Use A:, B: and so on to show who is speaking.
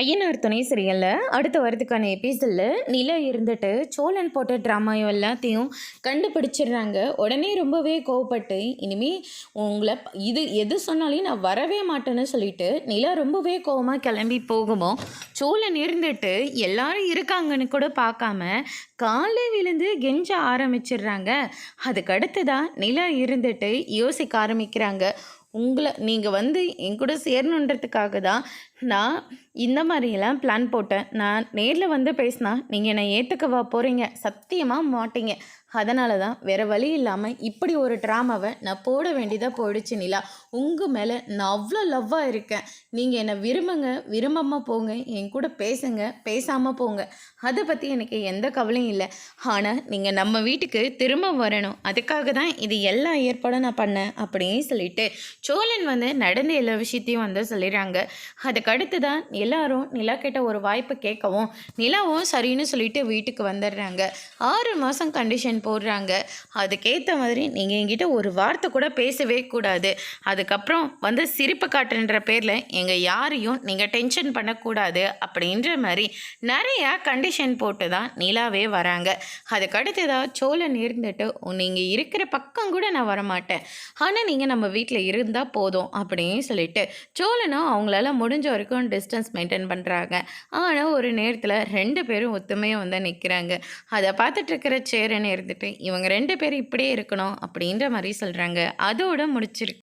A: ஐயனார் துணை சீரியல்ல அடுத்த வரதுக்கான எபிசோடில் நிலா இருந்துட்டு சோழன் போட்ட ட்ராமாயோ எல்லாத்தையும் கண்டுபிடிச்சிடுறாங்க. உடனே ரொம்பவே கோவப்பட்டு இனிமே உங்களை இது எது சொன்னாலையும் நான் வரவே மாட்டேன்னு சொல்லிட்டு நிலா ரொம்பவே கோவமாக கிளம்பி போகுமோ சோழன் இருந்துட்டு எல்லாரும் இருக்காங்கன்னு கூட பார்க்காம காலை விழுந்து கெஞ்ச ஆரம்பிச்சிடுறாங்க. அதுக்கு அடுத்ததான் நிலா இருந்துட்டு யோசிக்க ஆரம்பிக்கிறாங்க. நீங்கள் என் கூட சேரணுன்றதுக்காக தான் நான் இந்த மாதிரியெல்லாம் பிளான் போட்டேன். நான் நேரில் வந்து பேசினா நீங்கள் என்னை ஏற்றுக்கவா போகிறீங்க? சத்தியமாக மாட்டீங்க. அதனால தான் வேறு வழி இல்லாமல் இப்படி ஒரு ட்ராமாவை நான் போட வேண்டியதாக போயிடுச்சு நிலா. உங்கள் மேலே நான் அவ்வளோ லவ்வாக இருக்கேன். நீங்கள் என்னை விரும்புங்க, விரும்பாமல் போங்க, என் கூட பேசுங்க, பேசாமல் போங்க. அதை பற்றி எனக்கு எந்த கவலையும் இல்லை. ஆனால் நீங்கள் நம்ம வீட்டுக்கு திரும்ப வரணும். அதுக்காக தான் இது எல்லா ஏற்பாடும் நான் பண்ணேன் அப்படின்னு சொல்லிட்டு சோழன் நடந்த எல்லா விஷயத்தையும் சொல்லிடுறாங்க. அதுக்கடுத்து தான் எல்லாரும் நிலா கிட்ட ஒரு வாய்ப்பு கேட்கவும் நிலாவும் சரின்னு சொல்லிட்டு வீட்டுக்கு வந்துடுறாங்க. 6 மாதம் கண்டிஷன் போடுறாங்க. அதுக்கேற்ற மாதிரி நீங்கள் என்கிட்ட ஒரு வார்த்தை கூட பேசவே கூடாது. அதுக்கப்புறம் சிரிப்பு காட்டுன்ற பேரில் எங்கள் யாரையும் நீங்கள் டென்ஷன் பண்ணக்கூடாது அப்படின்ற மாதிரி நிறையா கண்டிஷன் போட்டு தான் நிலாவே வராங்க. அதுக்கடுத்து தான் சோழன் இருந்துட்டு நீங்கள் இருக்கிற பக்கம் கூட நான் வரமாட்டேன், ஆனால் நீங்கள் நம்ம வீட்டில் இருந்தால் போதும் அப்படின்னு சொல்லிட்டு சோழனும் அவங்களால முடிஞ்ச வரைக்கும் டிஸ்டன்ஸ் மெயின்டைன் பண்ணுறாங்க. ஆனால் ஒரு நேரத்தில் 2 பேரும் ஒத்துமையாக நிற்கிறாங்க. அதை பார்த்துட்டு இருக்கிற சேரன் இருந்துட்டு இவங்க 2 பேரும் இப்படியே இருக்கணும் அப்படின்ற மாதிரி சொல்கிறாங்க. அதோட முடிச்சிருக்கு.